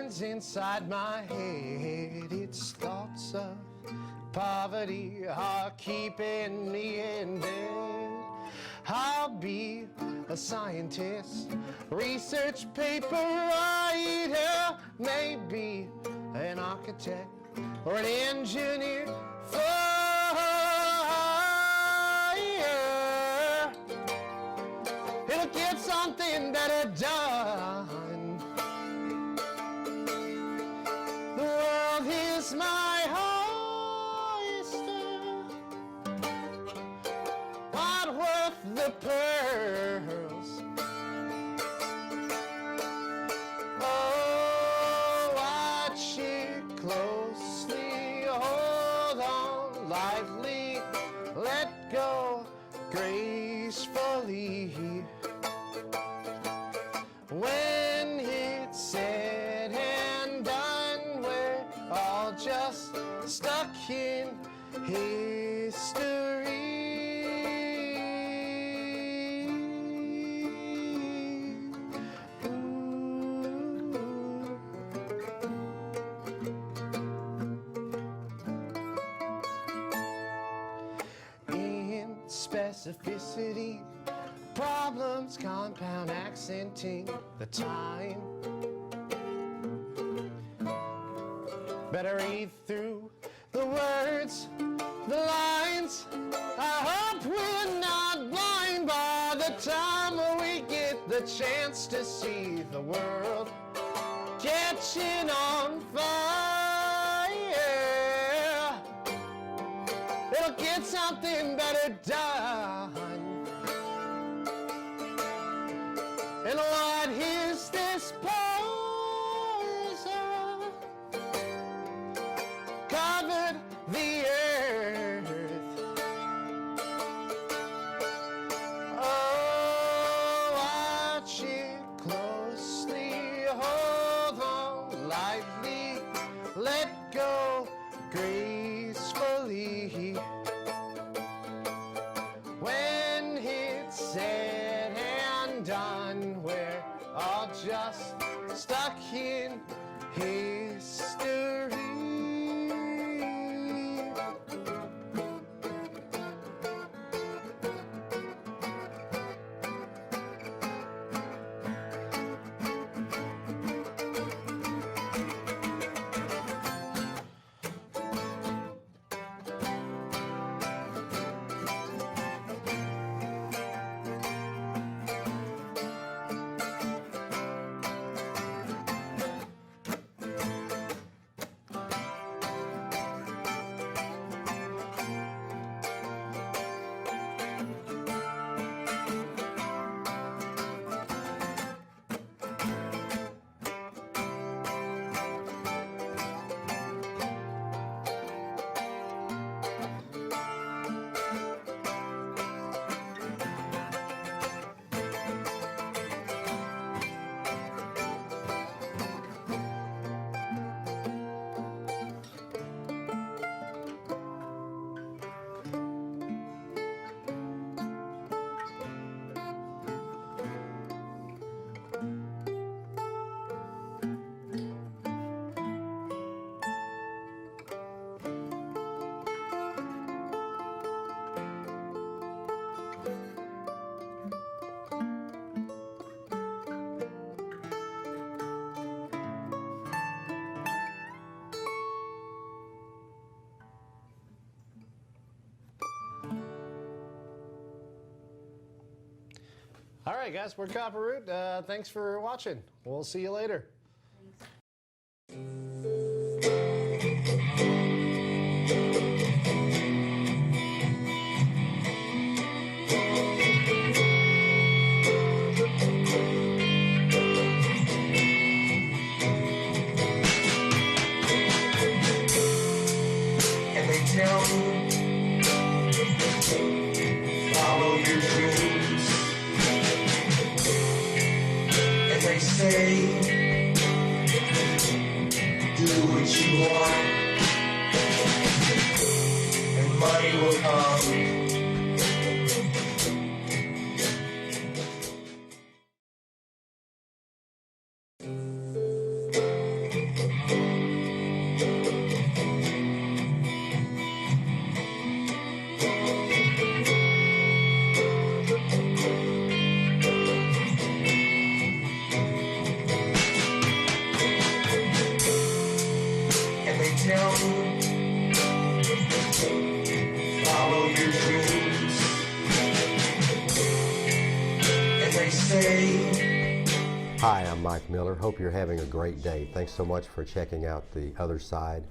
lands inside my head. It's thoughts of poverty are keeping me in bed. I'll be a scientist, research paper writer, maybe an architect or an engineer. Fire, it'll get something better done. The world is my oyster. What worth the pearls? Oh, watch it closely, hold on lightly, let go gracefully. When it's said and done, we're all just stuck in history. In specificity, problems compound, accenting the time. Better read through the words, the lines. I hope we're not blind by the time we get the chance to see the world catching on fire. It'll get something better done. And what is this poison? Covered the earth. Oh, watch it closely, hold on lightly, let go gracefully. When it's said and done, we're all just stuck in history. All right, guys, we're Copper Root. Thanks for watching. We'll see you later. And they tell me, follow your dreams. And they say, do what you want, and money will come. tell me, follow your dreams. And they say, Hi, I'm Mike Miller. Hope you're having a great day. Thanks so much for checking out The Other Side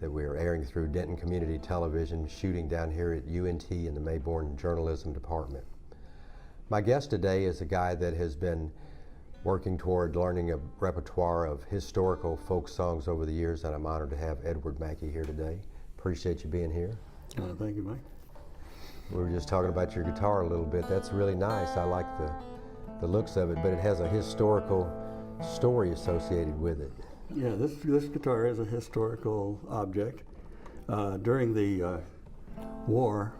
that we're airing through Denton Community Television, shooting down here at UNT in the Mayborn Journalism Department. My guest today is a guy that has been working toward learning a repertoire of historical folk songs over the years, and I'm honored to have Edward Mackey here today. Appreciate you being here. Thank you, Mike. We were just talking about your guitar a little bit. That's really nice. I like the looks of it, but it has a historical story associated with it. Yeah, this guitar is a historical object. During the war,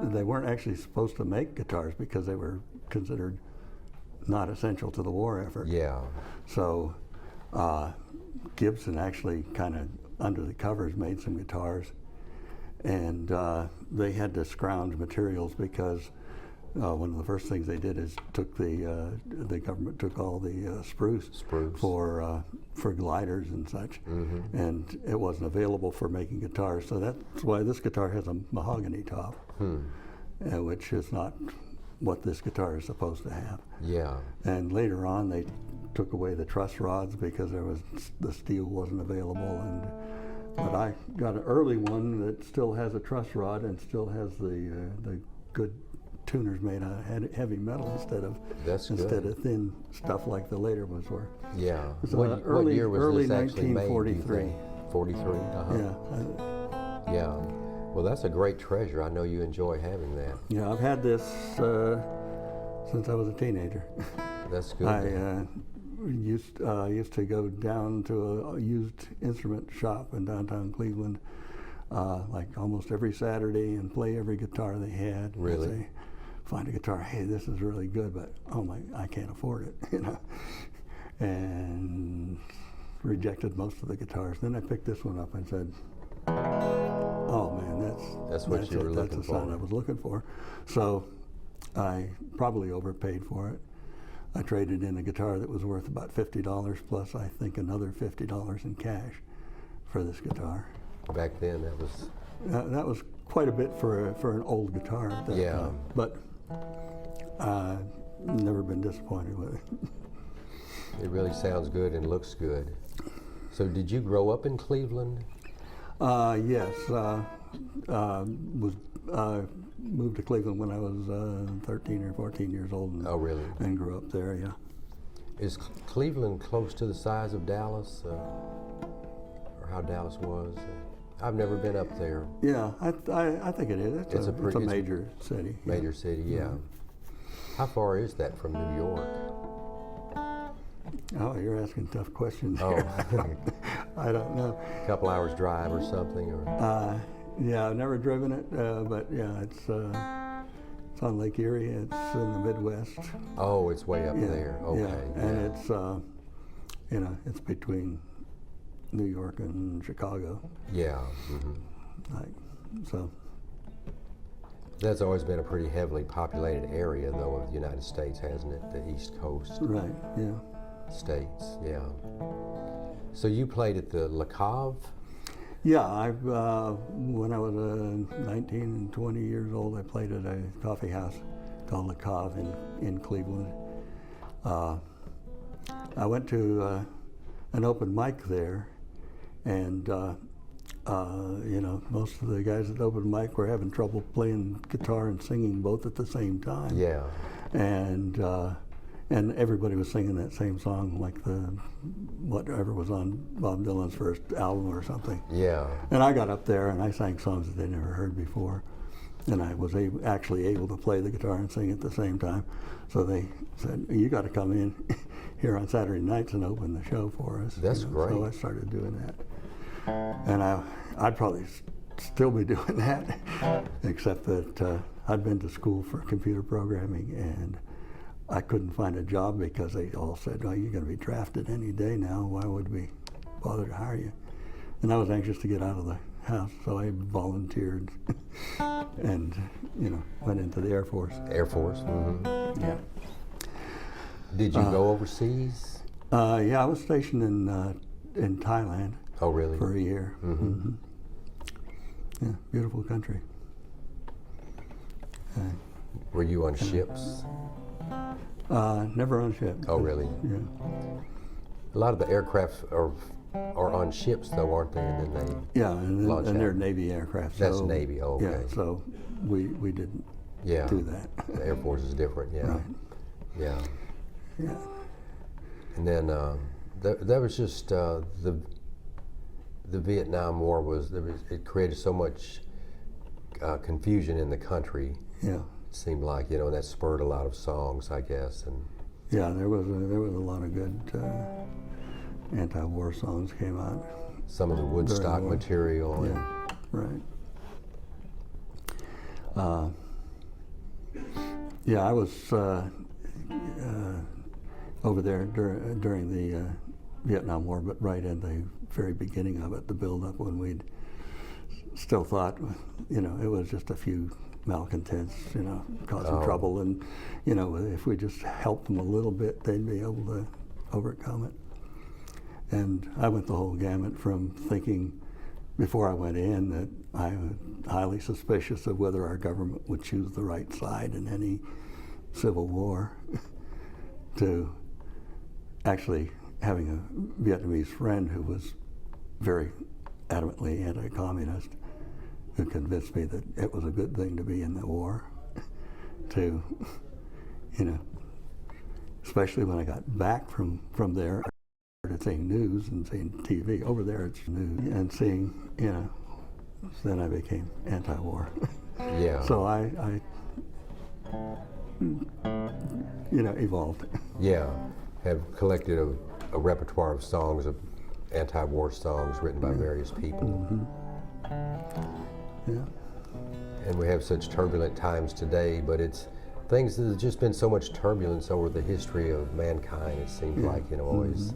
they weren't actually supposed to make guitars because they were considered not essential to the war effort. Yeah. So Gibson actually kind of under the covers made some guitars, and they had to scrounge materials because one of the first things they did is took the government took all the spruce for gliders and such, and it wasn't available for making guitars. So that's why this guitar has a mahogany top, which is not what this guitar is supposed to have. Yeah. And later on, they took away the truss rods because the steel wasn't available. But I got an early one that still has a truss rod and still has the good tuners made out of heavy metal instead of thin stuff like the later ones were. Yeah. So What year was early this actually made? 1943. 43. Yeah. Yeah. Well, that's a great treasure. I know you enjoy having that. Yeah, I've had this since I was a teenager. That's good. I used to go down to a used instrument shop in downtown Cleveland, like almost every Saturday, and play every guitar they had. Really? Say, find a guitar. Hey, this is really good, but oh my, I can't afford it. You know, and rejected most of the guitars. Then I picked this one up and said, "Oh man, that's what you were looking That's the sound I was looking for." So I probably overpaid for it. I traded in a guitar that was worth about $50 plus, I think, another $50 in cash for this guitar. Back then, That was quite a bit for an old guitar at that time. But never been disappointed with it. It really sounds good and looks good. So did you grow up in Cleveland? Yes. Moved to Cleveland when I was 13 or 14 years old. Oh, really? And grew up there, yeah. Is Cleveland close to the size of Dallas, or how Dallas was? I've never been up there. Yeah, I think it is. It's a major city. Major city, yeah. How far is that from New York? Oh, you're asking tough questions Oh. here. I don't know. A couple hours drive or something, or? Yeah, I've never driven it, but yeah, it's on Lake Erie. It's in the Midwest. Oh, it's way up there. Okay. Yeah, and it's it's between New York and Chicago. Yeah. So. That's always been a pretty heavily populated area, though, of the United States, hasn't it? The East Coast. Right. Yeah. States. Yeah. So you played at the La Cave? Yeah, when I was 19 and 20 years old, I played at a coffee house called La Cave in Cleveland. I went to an open mic there, and most of the guys at the open mic were having trouble playing guitar and singing both at the same time. Yeah. And everybody was singing that same song, like whatever was on Bob Dylan's first album or something. Yeah. And I got up there and I sang songs that they never heard before, and I was actually able to play the guitar and sing at the same time. So they said, "You got to come in here on Saturday nights and open the show for us." That's great. So I started doing that, and I'd probably still be doing that, except that I'd been to school for computer programming, and I couldn't find a job because they all said, "Oh, you're going to be drafted any day now. Why would we bother to hire you?" And I was anxious to get out of the house, so I volunteered and went into the Air Force. Air Force. Mm-hmm. Yeah. Did you go overseas? Yeah, I was stationed in Thailand. Oh, really? For a year. Mm-hmm. Yeah, beautiful country. Were you on ships? Never on ship. Oh, really? Yeah. A lot of the aircraft are on ships, though, aren't they? And then they Yeah, and launch they're out. Navy aircraft. That's so, Navy. Oh, okay. Yeah, so we didn't Yeah. do that. The Air Force is different. Yeah. Right. Yeah. Yeah. And then that was just the Vietnam War it created so much confusion in the country. Yeah. It seemed like, and that spurred a lot of songs, I guess. And Yeah, there was a lot of good anti-war songs came out. some of the Woodstock During the war. material. And, Yeah, right. Yeah, I was over there during the Vietnam War, but right in the very beginning of it, the build-up when we'd still thought, it was just a few malcontents, causing trouble, and if we just helped them a little bit, they'd be able to overcome it. And I went the whole gamut from thinking before I went in that I was highly suspicious of whether our government would choose the right side in any civil war, to actually having a Vietnamese friend who was very adamantly anti-communist, who convinced me that it was a good thing to be in the war, to, especially when I got back from there, I started seeing news and seeing TV. Over there it's news, and seeing, then I became anti-war. yeah. So I evolved. Yeah. Have collected a repertoire of songs, of anti-war songs written by various people. Mm-hmm. Yeah. And we have such turbulent times today, but there's just been so much turbulence over the history of mankind. It seems like, always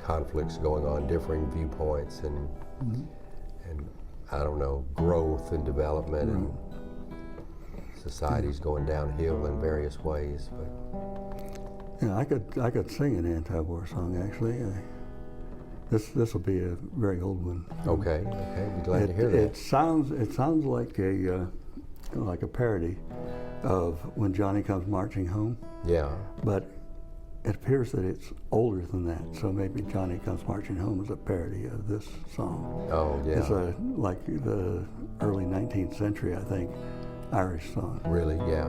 conflicts going on, differing viewpoints, and I don't know, growth and development, and society's going downhill in various ways. But Yeah, I could sing an anti-war song actually. This will be a very old one. okay, be glad to hear that. It sounds like a parody of When Johnny Comes Marching Home, Yeah. but it appears that it's older than that. So maybe Johnny Comes Marching Home is a parody of this song. Oh, yeah. It's like the early 19th century, I think, Irish song. Really, yeah.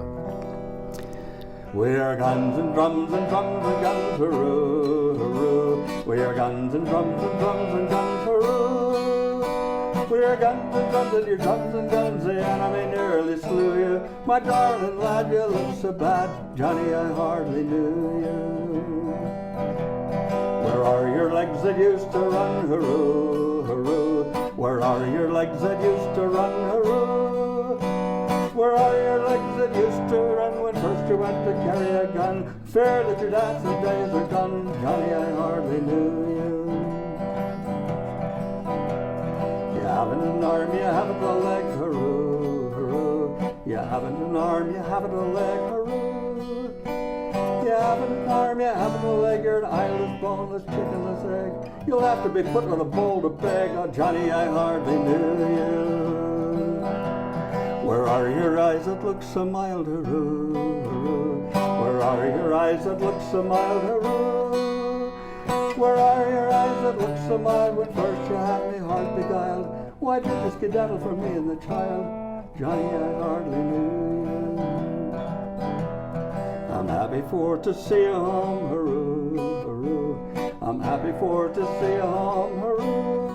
We are guns and drums and drums and guns, hurroo, hurroo. We are guns and drums and drums and guns, hurroo. We are guns and drums and your drums and guns, the enemy nearly slew you. My darling lad, you look so bad, Johnny, I hardly knew you. Where are your legs that used to run, hurroo, hurroo? Where are your legs that used to run, hurroo? Where are your legs that used to run when first you went to carry a gun? Fear that your dancing days are done, Johnny, I hardly knew you. You haven't an arm, you haven't a leg, hurroo, hurroo. You haven't an arm, you haven't a leg, hurroo. You haven't an arm, you haven't a leg, you're an eyeless, boneless, chickenless egg. You'll have to be put on a bowl to beg, oh Johnny, I hardly knew you. Where are your eyes that look so mild, hurroo, hurroo? Where are your eyes that look so mild, hurroo? Where are your eyes that look so mild when first you had me heart beguiled? Why did you skedaddle from me and the child? Johnny, I hardly knew you. I'm happy for to see you home, hurroo, hurroo. I'm happy for to see you home, hurroo.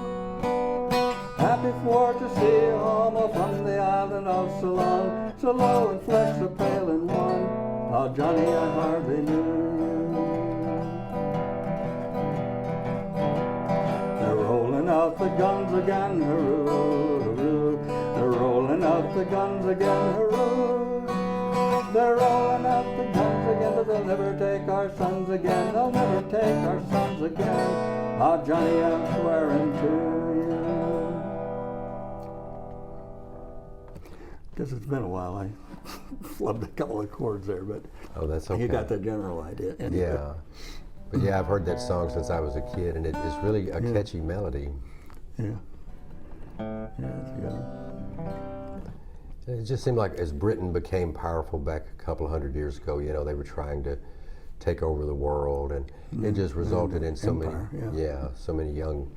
Happy for to see you home from the island of Ceylon, so low and flesh, so pale and wan. Oh, Johnny, I hardly knew you. They're rolling out the guns again, hurroo, hurroo. They're rolling out the guns again, hurroo. They're rolling out the guns again, but they'll never take our sons again. They'll never take our sons again. Oh, Johnny, I'm swearing to you. Guess it's been a while. I flubbed a couple of chords there, but Oh, that's okay. you got the general idea. Yeah. But yeah, I've heard that song since I was a kid, and it's really a catchy melody. Yeah. Yeah, it's good. It just seemed like as Britain became powerful back a couple of hundred years ago, you know, they were trying to take over the world, and it just resulted in so Empire, many, so many young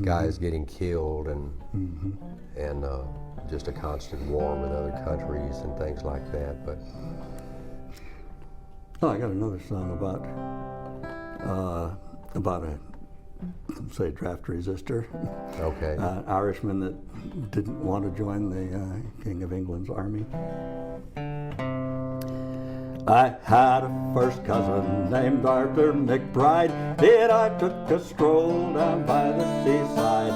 guys getting killed, and just a constant war with other countries and things like that. But Oh, I got another song about a, say, draft resistor. okay, Irishman that didn't want to join the King of England's army. I had a first cousin named Arthur McBride, and I took a stroll down by the seaside,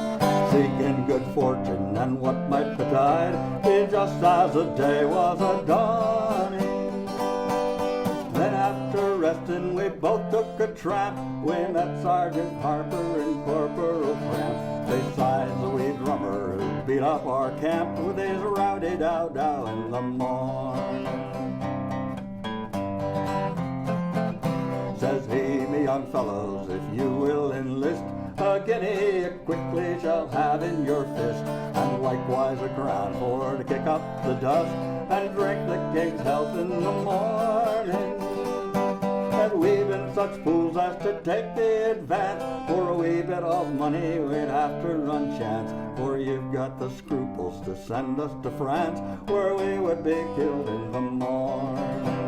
seeking good fortune and what might betide, just as the day was a-dawning. Then after resting, we both took a tramp. We met Sergeant Harper and Corporal Tramp, besides the wee drummer who beat up our camp with his rowdy dow-dow in the morning. Says he, me young fellows, if you will enlist, a guinea you quickly shall have in your fist, and likewise a crown for to kick up the dust, and drink the king's health in the morning. And we've been such fools as to take the advance, for a wee bit of money we'd have to run chance, for you've got the scruples to send us to France, where we would be killed in the morning.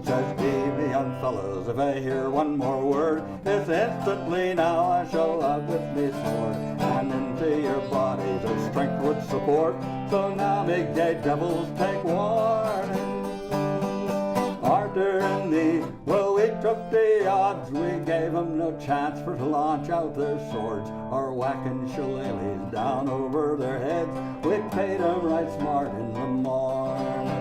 Says he, me young fellows, if I hear one more word, it's instantly now I shall have with me sword, and into your bodies of strength would support, so now me gay devils take warning. Arthur and me, well, we took the odds, we gave 'em no chance for to launch out their swords, or whacking shillelaghs down over their heads, we paid 'em right smart in the morning.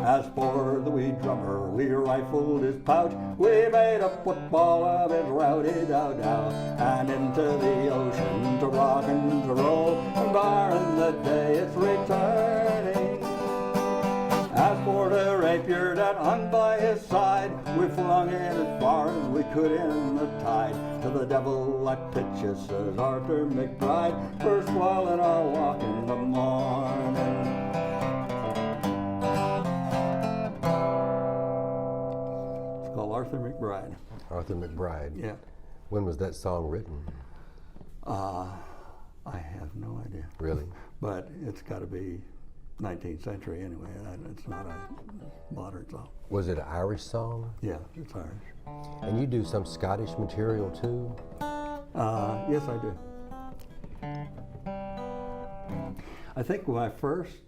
As for the wee drummer, we rifled his pouch, we made a football of his rowdy dow-dow, and into the ocean to rock and to roll, and barring the day it's returning. As for the rapier that hung by his side, we flung it as far as we could in the tide, to the devil I pitch you, says Arthur McBride, for swallowing our walk in the morning. It's called Arthur McBride. Arthur McBride. Yeah. When was that song written? I have no idea. Really? But it's got to be 19th century anyway. It's not a modern song. Was it an Irish song? Yeah, it's Irish. And you do some Scottish material too? Yes, I do. I think my first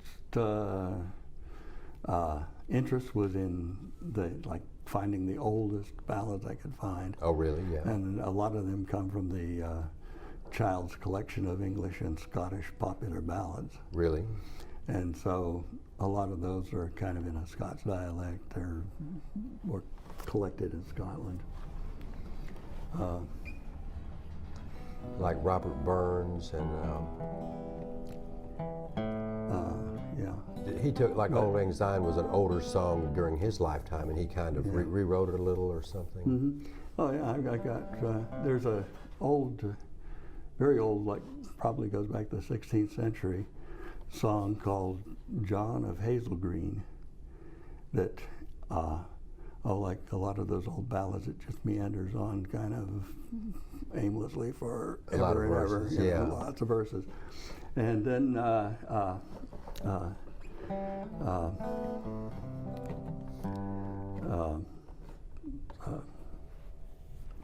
interest was in finding the oldest ballads I could find. Oh, really? Yeah. And a lot of them come from the Child's collection of English and Scottish popular ballads. Really? And so a lot of those are kind of in a Scots dialect. They're more collected in Scotland. Like Robert Burns and yeah. he took, like Old Lang Syne was an older song during his lifetime, and he kind of rewrote it a little or something. Mm-hmm. Oh yeah, I got, there's a old, very old, like probably goes back to the 16th century, song called John of Hazel Green that, like a lot of those old ballads, it just meanders on kind of aimlessly for A lot ever of and verses, ever. yeah. Lots of verses. And then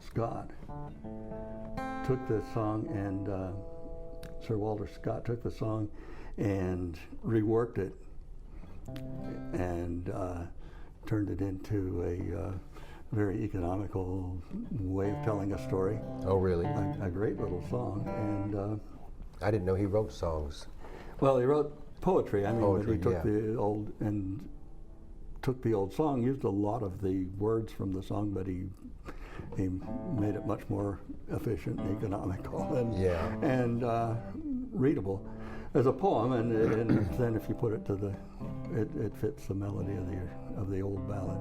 Scott took this song, and Sir Walter Scott took the song and reworked it and turned it into a very economical way of telling a story. Oh, really? A great little song. And I didn't know he wrote songs. well, he wrote poetry. I mean, Poetry, but he took yeah. took the old song, used a lot of the words from the song, but he made it much more efficient and economical and readable as a poem. And then if you put it to it fits the melody of the old ballad.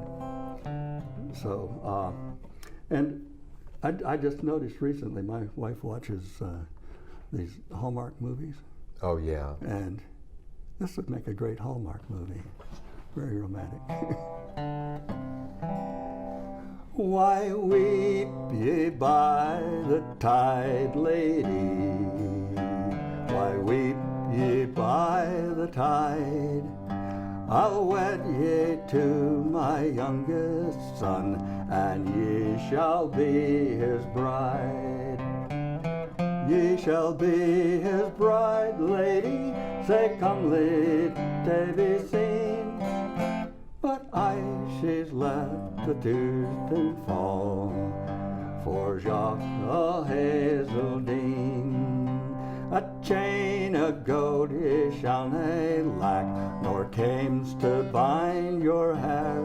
So, and I just noticed recently, my wife watches these Hallmark movies, Oh yeah. and this would make a great Hallmark movie. Very romantic. Why weep ye by the tide, lady? Why weep ye by the tide? I'll wed ye to my youngest son, and ye shall be his bride. Ye shall be his bride, lady, say comely to be seen. But she's let the tears to fall for Jacques a Hazeldine. A chain of gold ye shall nae lack, nor canes to bind your hair,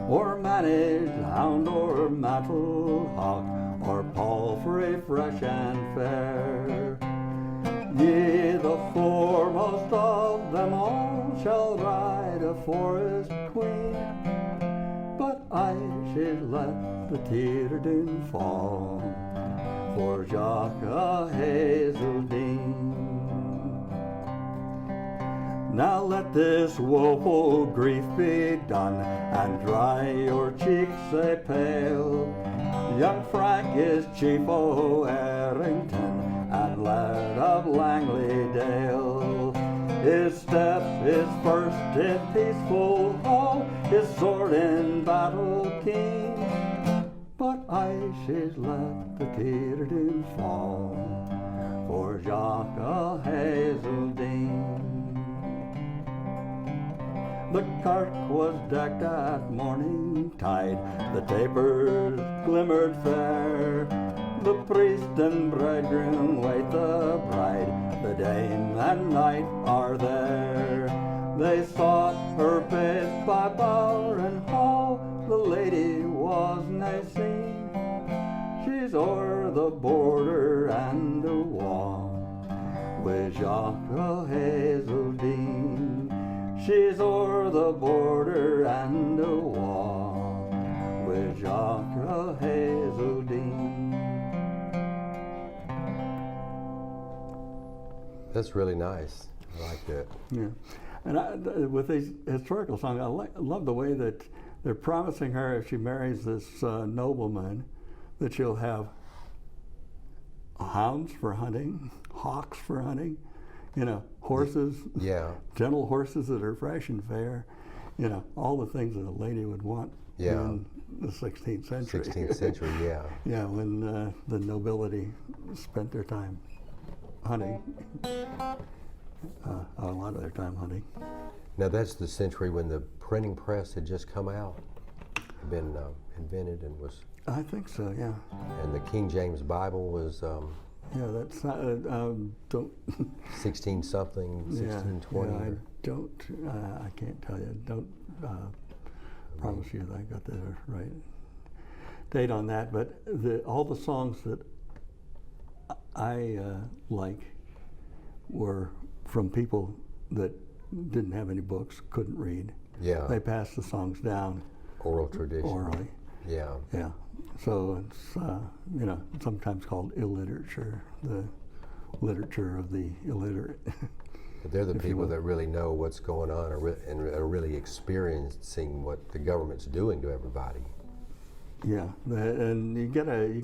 or managed hound, or mantle hawk, or palfrey fresh and fair. Ye, the foremost of them all, shall ride a forest queen, but she's let the teardin fall for Jacques a Hazeldine. Now let this woeful grief be done, and dry your cheeks a pale. Young Frank is chief o' Errington, and lad of Langley Dale. His step is first in peaceful hall, his sword in battle keen. But she's let the teardin fall for Jacques a Hazeldine. The kirk was decked at morning tide, the tapers glimmered fair. The priest and bridegroom wait the bride, the dame and knight are there. They sought her bathed by bower and hall, the lady was nae seen. She's o'er the border and the wall with Jacques a Hazeldine. She's o'er the border and the wall with Jacques a Hazeldine. That's really nice. I like that. Yeah, and with these historical songs, I love the way that they're promising her if she marries this nobleman that she'll have hounds for hunting, hawks for hunting, horses, gentle horses that are fresh and fair, all the things that a lady would want in the 16th century. 16th century, yeah. Yeah, when the nobility spent their time hunting, a lot of their time hunting. Now that's the century when the printing press had just come out, had been invented and was... I think so, yeah. And the King James Bible was... yeah, that's not, don't... 16-something, 1620. Yeah, I can't tell you. Don't promise you that I got the right date on that. But all the songs that I like were from people that didn't have any books, couldn't read. Yeah. They passed the songs down. Oral tradition. Orally. Yeah. Yeah. So it's, sometimes called illiterature, the literature of the illiterate. But they're the people that really know what's going on and are really experiencing what the government's doing to everybody. Yeah, and you get a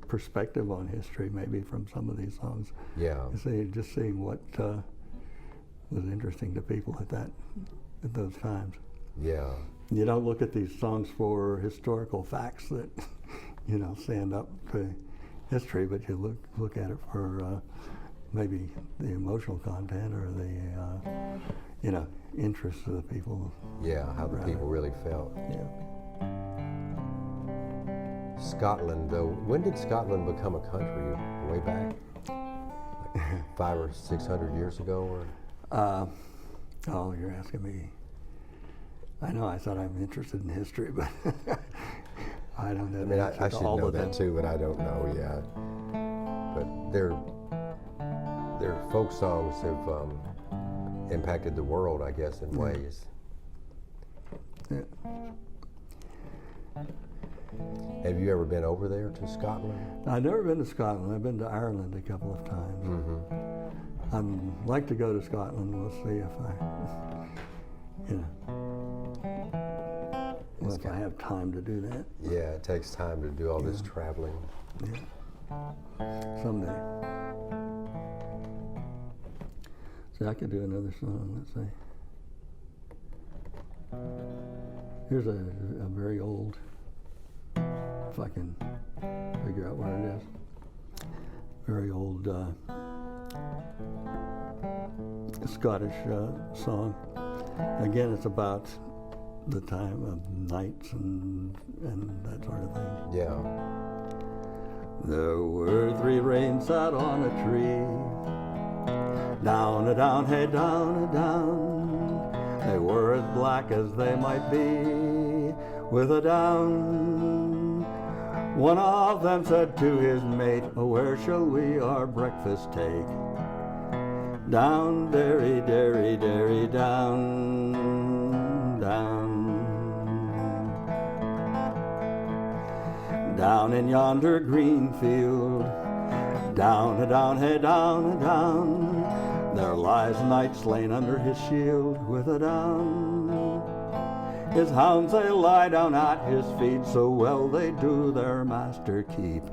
perspective on history maybe from some of these songs. Yeah. You see, just seeing what was interesting to people at those times. Yeah. You don't look at these songs for historical facts that stand up to history, but you look at it for maybe the emotional content or the interest of the people. Yeah, how the people really felt. Yeah. Scotland, though, when did Scotland become a country? Way back, like 500 or 600 years ago, or? Oh, you're asking me. I know. I thought I'm interested in history, but I don't know. I mean, I should know that too, but I don't know. Yeah, but their folk songs have impacted the world, I guess, in ways. Yeah. Have you ever been over there to Scotland? I've never been to Scotland. I've been to Ireland a couple of times. I'd like to go to Scotland. We'll see if I have time to do that. Yeah, it takes time to do all this traveling. Yeah. Someday. See, I could do another song. Let's see. Here's a very old, if I can figure out what it is, very old Scottish song. Again, it's about the time of nights and that sort of thing. Yeah. There were 3 rains sat on a tree, down a down, hey down a down. They were as black as they might be, with a down. One of them said to his mate, "Oh, where shall we our breakfast take?" Down, derry, derry, derry, down, down. Down in yonder green field, down a down, hey down a down. There lies a knight slain under his shield, with a down. His hounds they lie down at his feet, so well they do their master keep.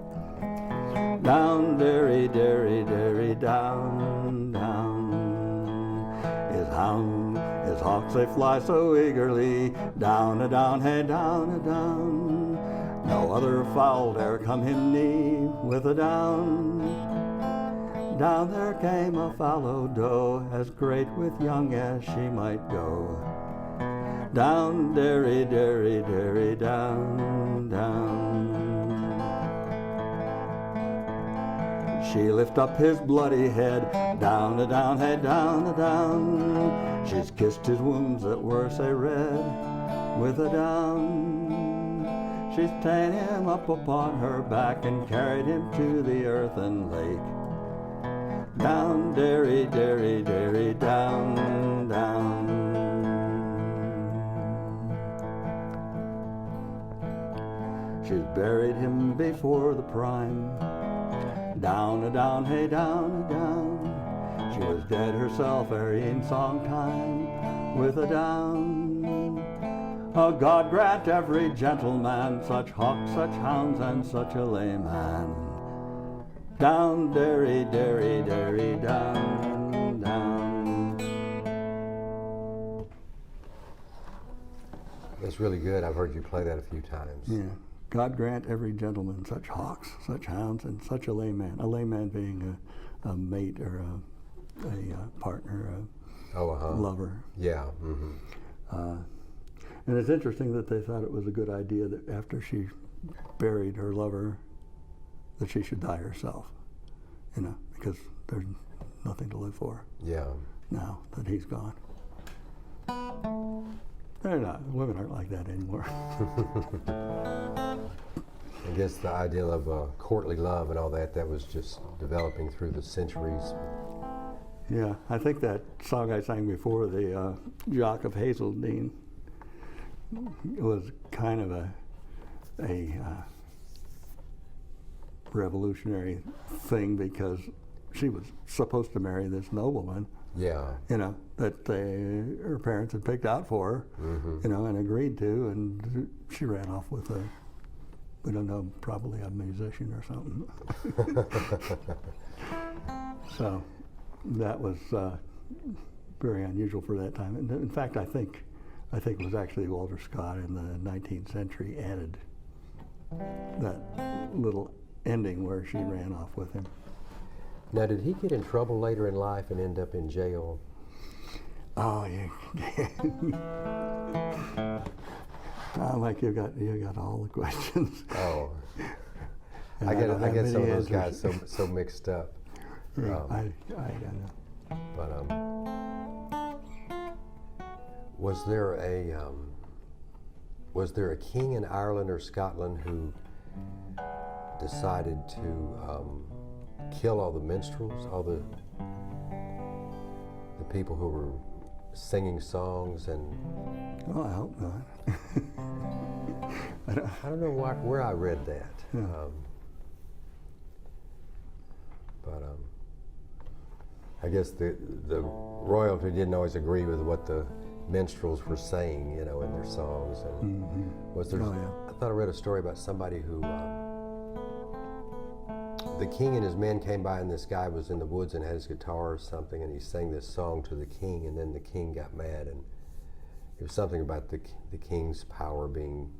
Down, derry, derry, derry, down, down. His hawks they fly so eagerly, down a down, hey down a down. No other fowl dare come him near, with a down. Down there came a fallow doe, as great with young as she might go. Down, derry, derry, derry, down, down. She lift up his bloody head, down a down, hey down a down. She's kissed his wounds that were so red, with a down. She's ta'en him up upon her back and carried him to the earthen lake. Down, derry, derry, derry, down, down. She's buried him before the prime, down a down, hey down a down. She was dead herself ere in song time, with a down. Oh, God grant every gentleman such hawks, such hounds, and such a layman. Down, derry, derry, derry, down, down. That's really good. I've heard you play that a few times. Yeah. God grant every gentleman such hawks, such hounds, and such a layman. A layman being a mate or a partner, a lover. Yeah. And it's interesting that they thought it was a good idea that after she buried her lover, that she should die herself, because there's nothing to live for. Yeah. Now that he's gone. They're not. Women aren't like that anymore. I guess the ideal of courtly love and all that was just developing through the centuries. Yeah, I think that song I sang before, the Jock of Hazeldean, was kind of a revolutionary thing, because she was supposed to marry this nobleman. Yeah. That her parents had picked out for her, and agreed to, and she ran off with we don't know, probably a musician or something. So that was very unusual for that time. And in fact, I think it was actually Walter Scott in the 19th century added that little ending where she ran off with him. Now, did he get in trouble later in life and end up in jail? Oh, yeah. Mike, you got all the questions. Oh, I get some of those guys so mixed up. Yeah, I know. But was there a king in Ireland or Scotland who decided to kill all the minstrels, all the people who were singing songs and? Oh, I hope not. I I don't know where I read that. Yeah. I guess the royalty didn't always agree with what the minstrels were saying, you know, in their songs. And was there? Oh, yeah. I thought I read a story about somebody who the king and his men came by, and this guy was in the woods and had his guitar or something, and he sang this song to the king, and then the king got mad, and it was something about the king's power being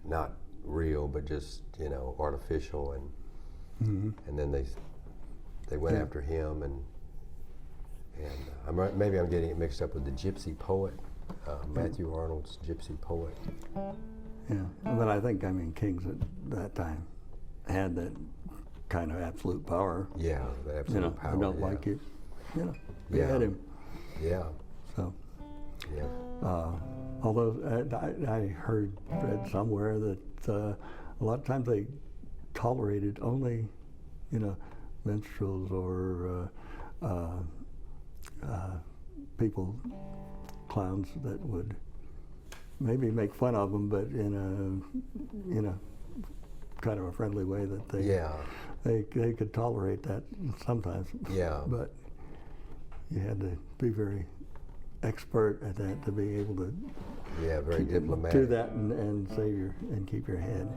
not real, but just, you know, artificial, and then they went after him, and maybe I'm getting it mixed up with the Gypsy Poet, Matthew Arnold's Gypsy Poet. Yeah, but I think, I mean, kings at that time had that kind of absolute power. Yeah, the absolute You know, power. I don't yeah. like you. You know, they Yeah. had him. Yeah, So, yeah. although I read somewhere that a lot of times they tolerated only, you know, minstrels or people, clowns that would maybe make fun of them, but in a, you know, kind of a friendly way that they could tolerate that sometimes. Yeah. But you had to be very expert at that to be able to Yeah, very diplomatic. do that and save and keep your head.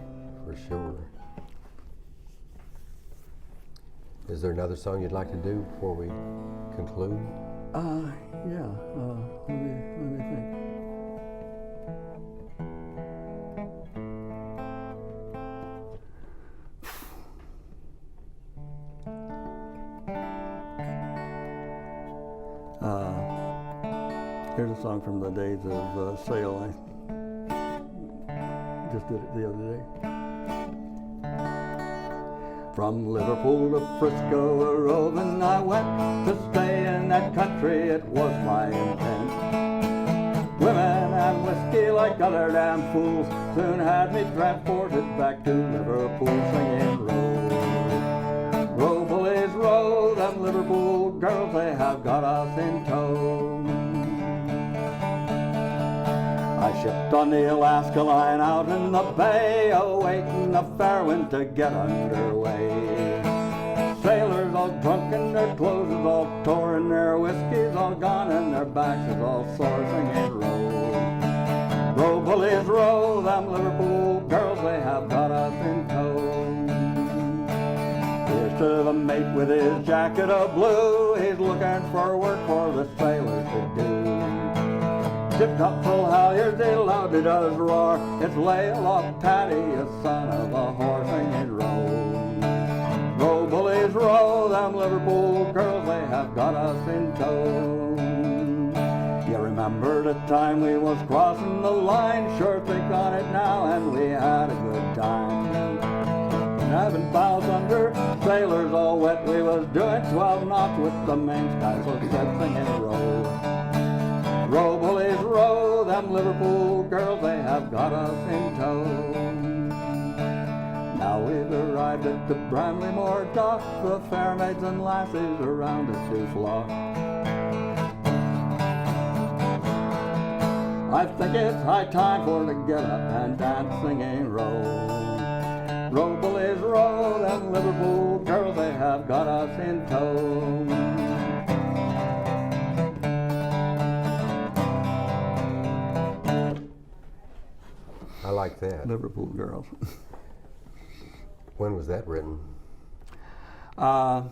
For sure. Is there another song you'd like to do before we conclude? Yeah. Let me think. Here's a song from the days of Sail. I just did it the other day. From Liverpool to Frisco a roving I went to stay in that country, it was my intent. Women and whiskey like other damn fools soon had me transported back to Liverpool singing row. Row, bullies, row, them Liverpool girls, they have got us in tow. I shipped on the Alaska line out in the bay, awaiting a fair wind to get underway. Sailors all drunk and their clothes is all tore and their whiskey's all gone and their backs is all sore, singing row. Row, bullies, row, them Liverpool girls, they have got us in tow. Here's to the mate with his jacket of blue, he's looking for work for the sailors to do. Tip top full halyards, they loudly does roar. It's lay aloft Paddy, a son of a horse, singing row. Row, bullies, row, them Liverpool girls, they have got us in tow. You remember the time we was crossing the line? Sure think on it now, and we had a good time. Having bows under, sailors all wet, we was doing 12 knots with the mainskysail set, singing row. Row, bullies, row, them Liverpool girls, they have got us in tow. Now we've arrived at the Bramley-Moore dock, the fair maids and lasses around us do flock. I think it's high time for to get up and dance, singing row. Row, bullies, row, them Liverpool girls, they have got us in tow. I like that. Liverpool girls. When was that written? The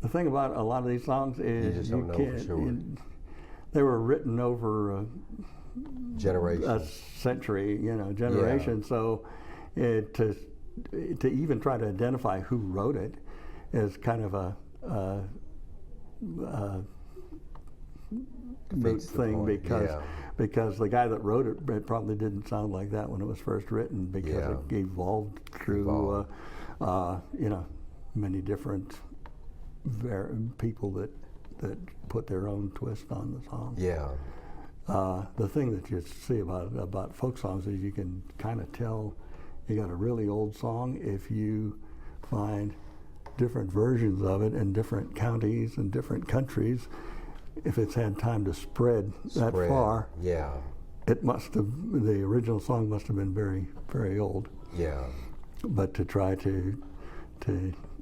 thing about a lot of these songs is just don't know for sure. They were written over a Generation. century, you know, generation. Yeah. So to even try to identify who wrote it is kind of a moot Defeats the thing point. because the guy that wrote it probably didn't sound like that when it was first written, because it evolved through you know, many different people that put their own twist on the song. Yeah. The thing that you see about folk songs is you can kind of tell you got a really old song if you find different versions of it in different counties and different countries. If it's had time to spread that far, Yeah. it must have, the original song must have been very, very old. Yeah. But to try to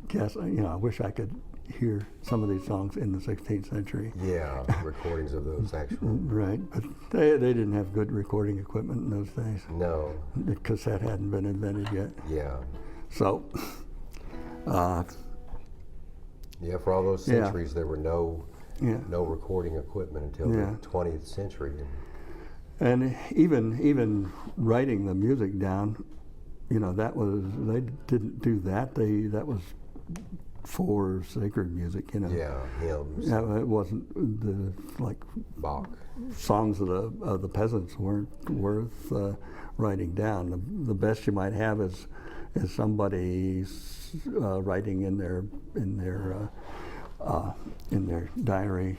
guess, I wish I could hear some of these songs in the 16th century. Yeah, recordings of those actual. Right, but they didn't have good recording equipment in those days. No. The cassette hadn't been invented yet. Yeah. So, Yeah, for all those Yeah. centuries, there were no recording equipment until the 20th century. And even writing the music down, that was, they didn't do that. That was for sacred music, Yeah, hymns. Yeah, it wasn't the Bach. songs of the peasants weren't worth writing down. The best you might have is somebody writing in their diary.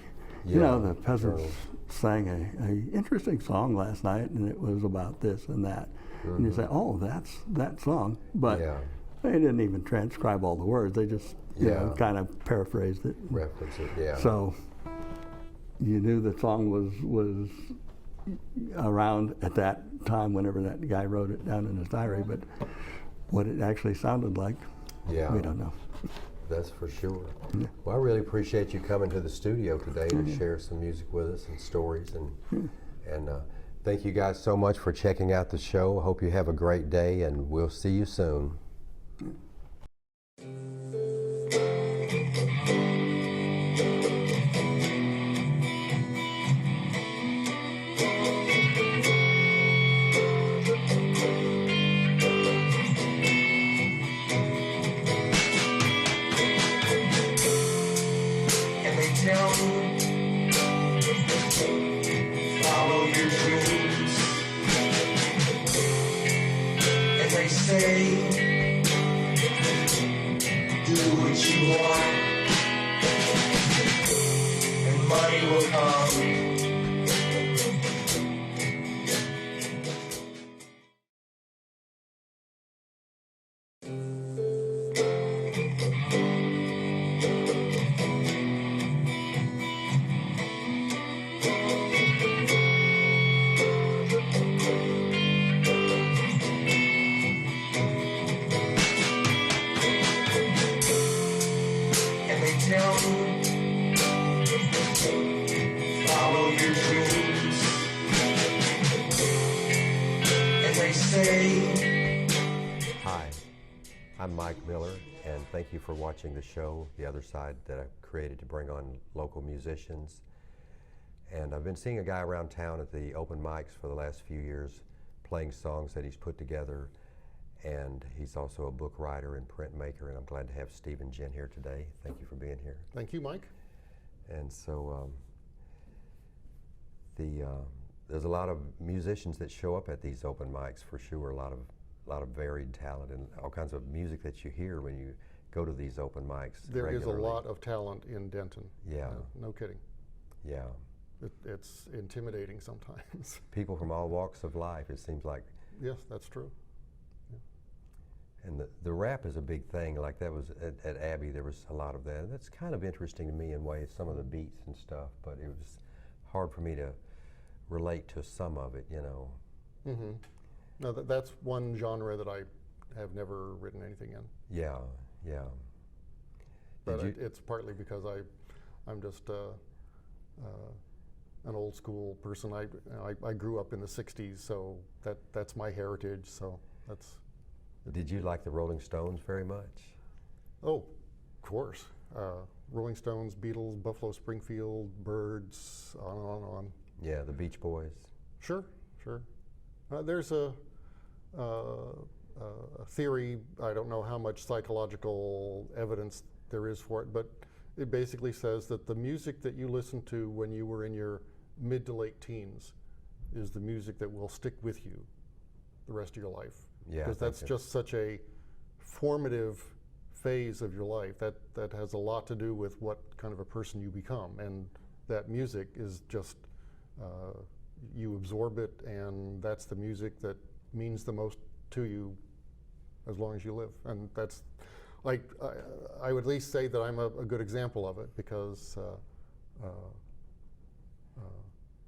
Yeah, The peasants journals. sang a interesting song last night, and it was about this and that. And you say, oh, that's that song, but Yeah. they didn't even transcribe all the words. They just kind of paraphrased it. Reference it, yeah. So you knew the song was around at that time whenever that guy wrote it down in his diary, but what it actually sounded like, Yeah. we don't know. That's for sure. Well, I really appreciate you coming to the studio today to share some music with us and stories. And thank you guys so much for checking out the show. I hope you have a great day, and we'll see you soon. And they tell me, follow your dreams. And they say, do what you want, and money will come. And they tell me, follow your dreams. And they say, Hi, I'm Mike Miller, and thank you for watching the show, The Other Side, that I've created to bring on local musicians. And I've been seeing a guy around town at the open mics for the last few years playing songs that he's put together. And he's also a book writer and printmaker, and I'm glad to have Steve and Jen here today. Thank you for being here. Thank you, Mike. And so there's a lot of musicians that show up at these open mics for sure. A lot of varied talent and all kinds of music that you hear when you go to these open mics. There is a regularly. lot of talent in Denton. Yeah. No kidding. Yeah. It's intimidating sometimes. People from all walks of life, it seems like. Yes, that's true. And the rap is a big thing. Like that was at Abbey, there was a lot of that. And that's kind of interesting to me in ways, some of the beats and stuff, but it was hard for me to relate to some of it, Mm-hmm. No, that's one genre that I have never written anything in. Yeah, yeah. But Did you- it's partly because I'm just an old school person. I grew up in the 60s, so that's my heritage, so that's... Did you like the Rolling Stones very much? Oh, of course. Rolling Stones, Beatles, Buffalo Springfield, Byrds, on and on and on. Yeah, the Beach Boys. Sure, sure. There's a theory, I don't know how much psychological evidence there is for it, but it basically says that the music that you listened to when you were in your mid to late teens is the music that will stick with you the rest of your life. Yeah, Because that's just such a formative phase of your life that has a lot to do with what kind of a person you become, and that music is just you absorb it, and that's the music that means the most to you as long as you live. And that's like I would at least say that I'm a good example of it, because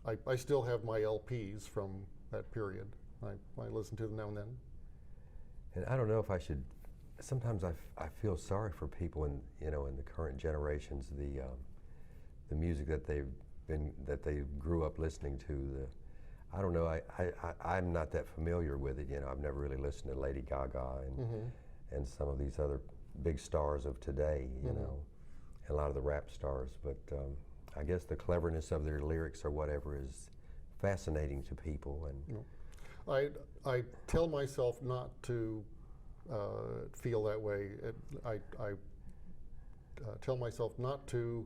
I still have my LPs from that period. I listen to them now and then. And I don't know if I should. Sometimes I feel sorry for people in the current generations, the music that they grew up listening to. I don't know. I'm not that familiar with it. I've never really listened to Lady Gaga and some of these other big stars of today. And a lot of the rap stars. But I guess the cleverness of their lyrics or whatever is fascinating to people. And I tell myself not to feel that way. I tell myself not to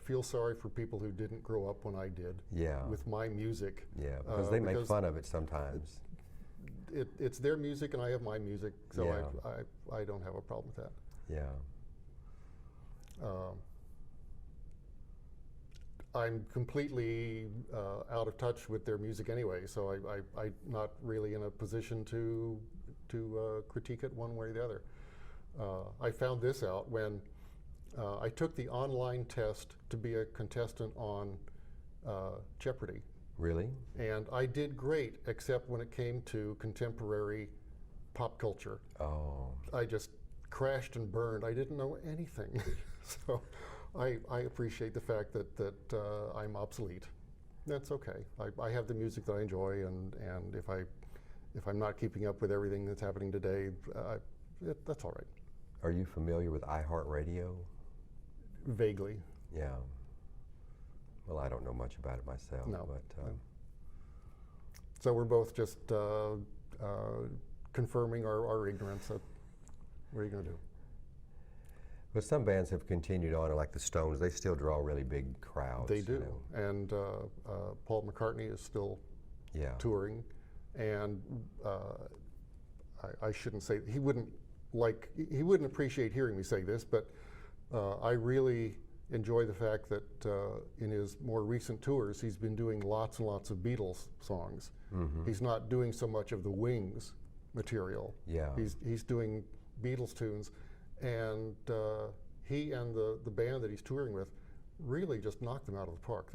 feel sorry for people who didn't grow up when I did. Yeah. With my music. Yeah, because they make fun of it sometimes. It's their music and I have my music, so Yeah. I don't have a problem with that. Yeah. I'm completely out of touch with their music anyway, so I'm not really in a position to critique it one way or the other. I found this out when I took the online test to be a contestant on Jeopardy! Really? And I did great, except when it came to contemporary pop culture. Oh. I just crashed and burned. I didn't know anything. So I appreciate the fact that I'm obsolete. That's okay. I have the music that I enjoy, and if I'm not keeping up with everything that's happening today, that's all right. Are you familiar with iHeartRadio? Vaguely. Yeah. Well, I don't know much about it myself. No. But No. So we're both just confirming our ignorance. What are you going to do? But some bands have continued on, like the Stones. They still draw really big crowds. They do. And Paul McCartney is still touring. And I shouldn't say, he wouldn't appreciate hearing me say this, but I really enjoy the fact that in his more recent tours, he's been doing lots and lots of Beatles songs. He's not doing so much of the Wings material. Yeah. He's doing Beatles tunes, and he and the band that he's touring with really just knock them out of the park.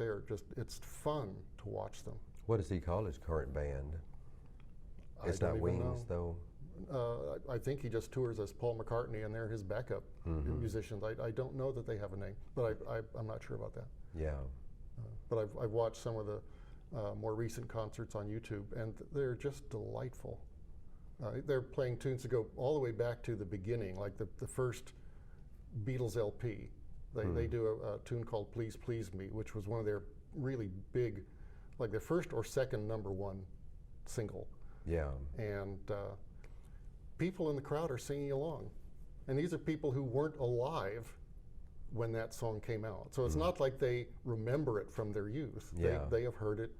It's fun to watch them. What does he call his current band? I It's don't not even Wings, know. though. I think he just tours as Paul McCartney, and they're his backup musicians. I don't know that they have a name, but I'm not sure about that. Yeah. But I've watched some of the more recent concerts on YouTube, and they're just delightful. They're playing tunes that go all the way back to the beginning, like the first Beatles LP. They do a tune called Please Please Me, which was one of their really big, like their first or second #1 single. Yeah. And people in the crowd are singing along. And these are people who weren't alive when that song came out. So it's not like they remember it from their youth. Yeah. They have heard it.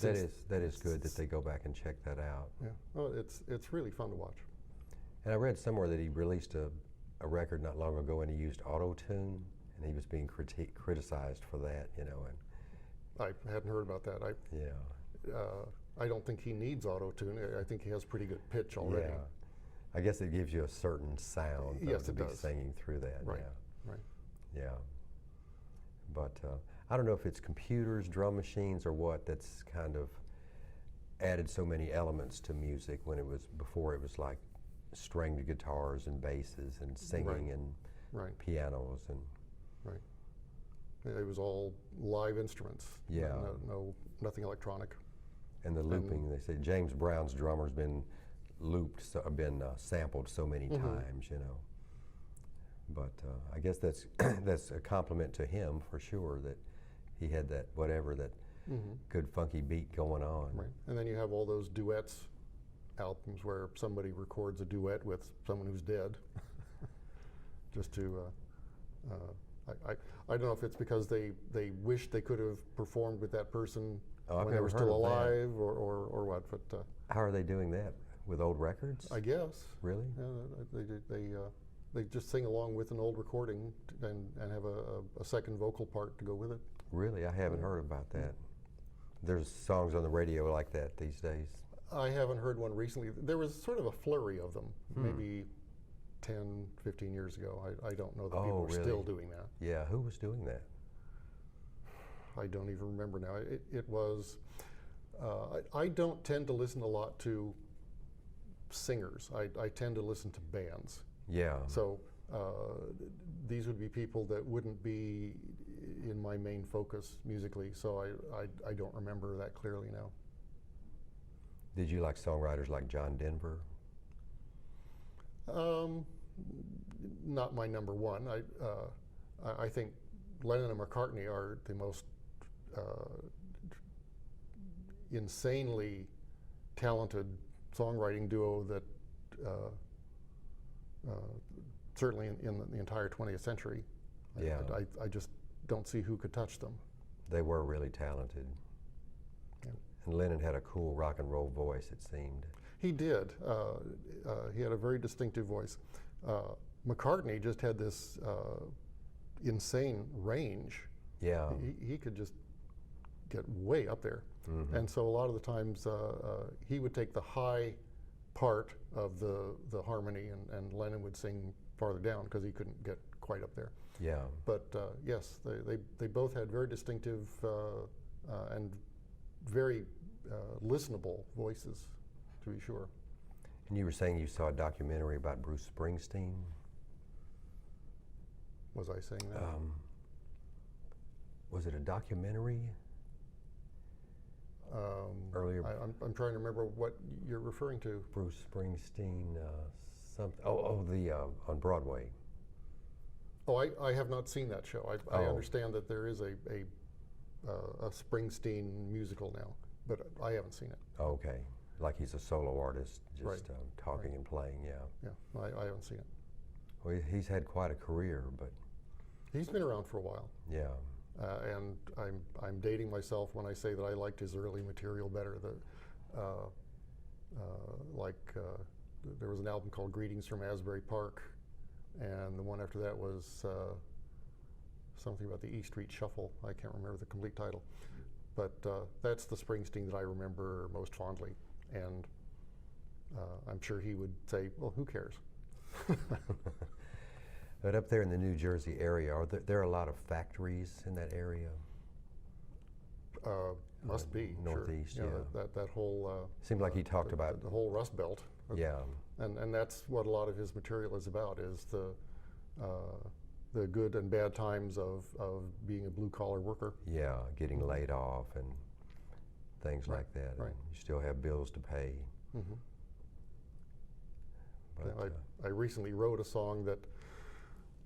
That is good that they go back and check that out. Yeah. Oh, it's really fun to watch. And I read somewhere that he released a record not long ago and he used auto-tune, and he was being criticized for that, And I hadn't heard about that. I don't think he needs auto-tune. I think he has pretty good pitch already. Yeah. I guess it gives you a certain sound Yes, to it be does. singing through that. Right. Yeah. Right. Yeah. But I don't know if it's computers, drum machines, or what that's kind of added so many elements to music when before it was like stringed guitars and basses and singing and pianos and. Right. It was all live instruments. Yeah. Nothing electronic. And the looping, they say James Brown's drummer's been looped, sampled so many times, But I guess that's that's a compliment to him for sure that he had that good funky beat going on. Right. And then you have all those duets albums where somebody records a duet with someone who's dead. Just to, I don't know if it's because they wish they could have performed with that person when they were still alive or what, but. How are they doing that? With old records? I guess. Really? Yeah, they just sing along with an old recording and have a second vocal part to go with it. Really? I haven't heard about that. There's songs on the radio like that these days. I haven't heard one recently. There was sort of a flurry of them, maybe 10, 15 years ago. I don't know that people are still doing that. Yeah, who was doing that? I don't even remember now. It was, I don't tend to listen a lot to singers. I tend to listen to bands. Yeah. So these would be people that wouldn't be in my main focus musically, so I don't remember that clearly now. Did you like songwriters like John Denver? Not my number one. I think Lennon and McCartney are the most insanely talented songwriting duo that certainly in the entire 20th century. Yeah. I just don't see who could touch them. They were really talented. Yeah. And Lennon had a cool rock and roll voice, it seemed. He did. He had a very distinctive voice. McCartney just had this insane range. Yeah. He could just get way up there. Mm-hmm. And so a lot of the times he would take the high part of the harmony, and Lennon would sing farther down because he couldn't get quite up there. Yeah. But yes, they both had very distinctive and very listenable voices, to be sure. And you were saying you saw a documentary about Bruce Springsteen? Was I saying that? Was it a documentary? Earlier. I'm trying to remember what you're referring to. Bruce Springsteen, something. The on Broadway. Oh, I have not seen that show. I Oh. understand that there is a Springsteen musical now, but I haven't seen it. Okay, like he's a solo artist, just Right. talking Right. and playing. Yeah. Yeah, I haven't seen it. Well, he's had quite a career, but He's been around for a while, yeah. and I'm dating myself when I say that I liked his early material better. There was an album called Greetings from Asbury Park, and the one after that was something about the E Street Shuffle. I can't remember the complete title, but that's the Springsteen that I remember most fondly, and I'm sure he would say, well, who cares? But up there in the New Jersey area, are there are a lot of factories in that area? Must be, Northeast, sure. yeah. That whole Seemed like he talked about. the whole Rust Belt. Yeah. And that's what a lot of his material is about, is the good and bad times of being a blue collar worker. Yeah, getting laid off and things Right, like that. right. And you still have bills to pay. Mhm. But, I recently wrote a song that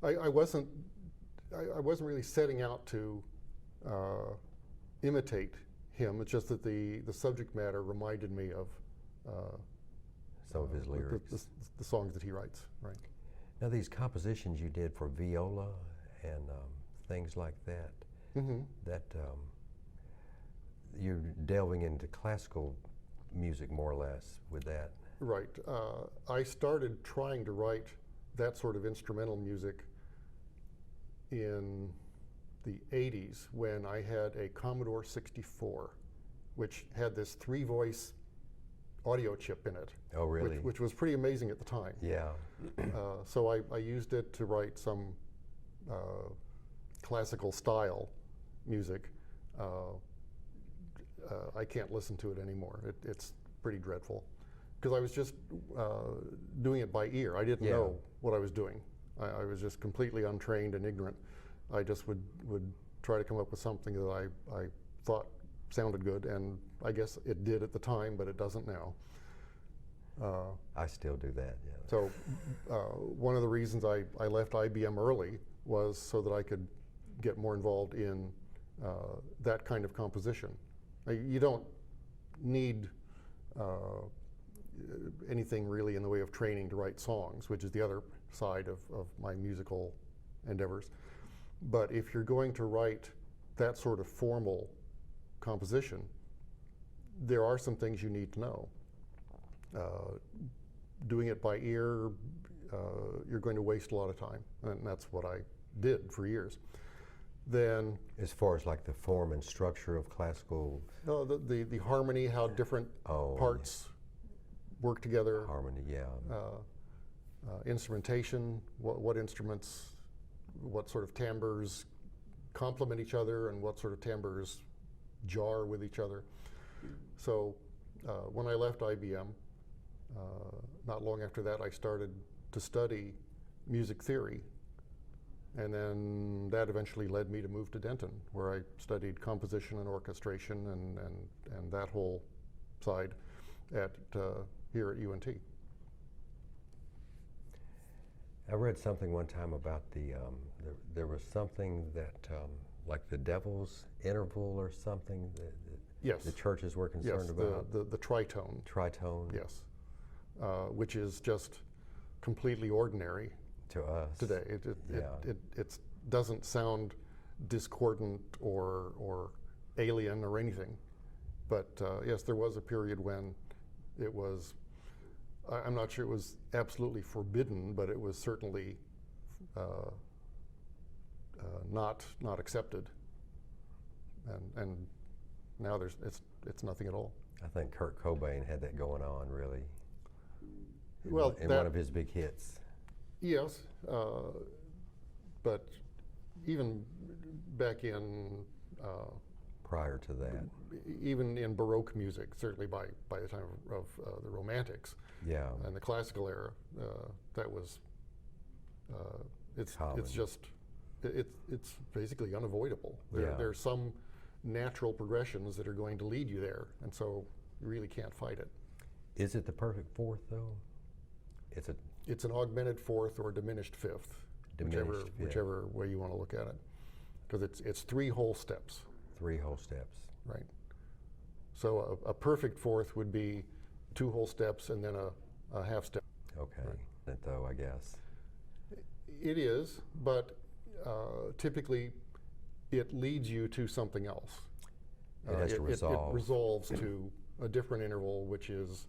I wasn't really setting out to imitate him. It's just that the subject matter reminded me of some of his lyrics. the songs that he writes. Right. Now, these compositions you did for viola and things like that, Mm-hmm. that you're delving into classical music more or less with that. Right. I started trying to write that sort of instrumental music in the 80s when I had a Commodore 64, which had this 3-voice audio chip in it. Oh, really? Which was pretty amazing at the time. Yeah. So I used it to write some classical style music. I can't listen to it anymore. It's pretty dreadful. Because I was just doing it by ear. I didn't know what I was doing. I was just completely untrained and ignorant. I just would try to come up with something that I thought sounded good, and I guess it did at the time, but it doesn't now. I still do that, yeah. So one of the reasons I left IBM early was so that I could get more involved in that kind of composition. You don't need anything really in the way of training to write songs, which is the other side of my musical endeavors. But if you're going to write that sort of formal composition, there are some things you need to know. Doing it by ear, you're going to waste a lot of time, and that's what I did for years. Then, As far as like the form and structure of classical no, the harmony, how different parts work together. harmony, yeah. Instrumentation, what instruments, what sort of timbres complement each other and what sort of timbres jar with each other. So when I left IBM, not long after that, I started to study music theory. And then that eventually led me to move to Denton, where I studied composition and orchestration and that whole side here at UNT. I read something one time about there was something that, like the devil's interval or something that Yes. the churches were concerned about. The tritone. Tritone. Yes. Which is just completely ordinary To us. today. It doesn't sound discordant or alien or anything. But yes, there was a period when it was, I'm not sure it was absolutely forbidden, but it was certainly not accepted. And now it's nothing at all. I think Kurt Cobain had that going on, really. Well, in one of his big hits. Yes, but even back in Prior to that. even in Baroque music, certainly by the time of the Romantics Yeah. and the classical era, that was it's Common. just it's basically unavoidable. Yeah. There's some natural progressions that are going to lead you there, and so you really can't fight it. Is it the perfect fourth, though? It's an augmented fourth or diminished fifth, Diminished fifth. whichever way you want to look at it, because it's 3 whole steps. 3 whole steps. Right. So a perfect fourth would be 2 whole steps and then a half step. Okay. Right. Though, I guess. It is, but typically it leads you to something else. It has to resolve. It resolves to a different interval, which is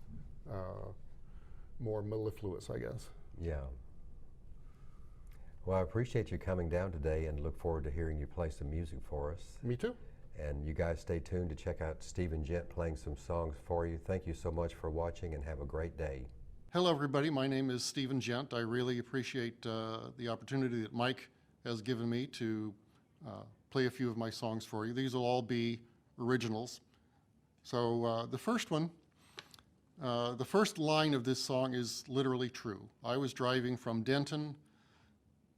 more mellifluous, I guess. Yeah. Well, I appreciate you coming down today and look forward to hearing you play some music for us. Me too. And you guys stay tuned to check out Stephen Gent playing some songs for you. Thank you so much for watching and have a great day. Hello, everybody. My name is Stephen Gent. I really appreciate the opportunity that Mike has given me to play a few of my songs for you. These will all be originals. So the first one, the first line of this song is literally true. I was driving from Denton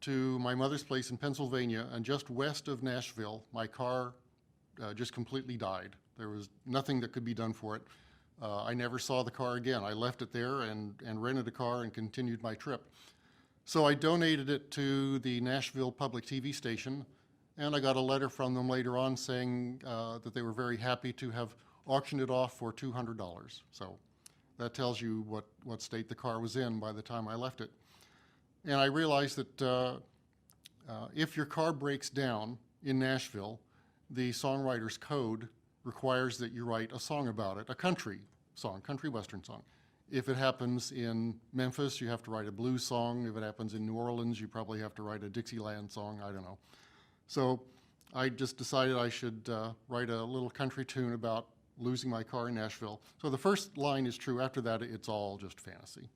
to my mother's place in Pennsylvania, and just west of Nashville, my car just completely died. There was nothing that could be done for it. I never saw the car again. I left it there and rented a car and continued my trip. So I donated it to the Nashville Public TV station, and I got a letter from them later on saying that they were very happy to have auctioned it off for $200. So that tells you what state the car was in by the time I left it. And I realized that if your car breaks down in Nashville, the songwriter's code requires that you write a song about it, a country song, country western song. If it happens in Memphis, you have to write a blues song. If it happens in New Orleans, you probably have to write a Dixieland song, I don't know. So I just decided I should write a little country tune about losing my car in Nashville. So the first line is true. After that, it's all just fantasy.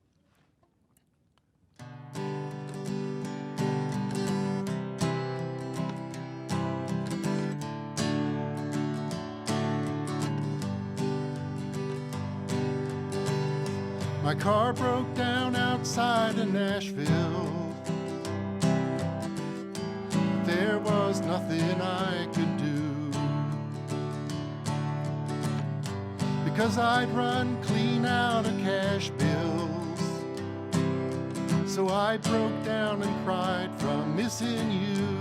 My car broke down outside of Nashville. There was nothing I could do, because I'd run clean out of cash bills. So I broke down and cried from missing you.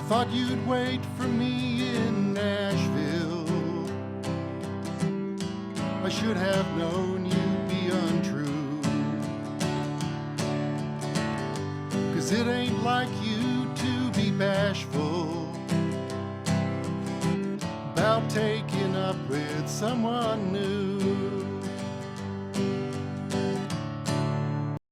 Thought you'd wait for me in Nashville. I should have known you'd be untrue, 'cause it ain't like you to be bashful about taking up with someone new.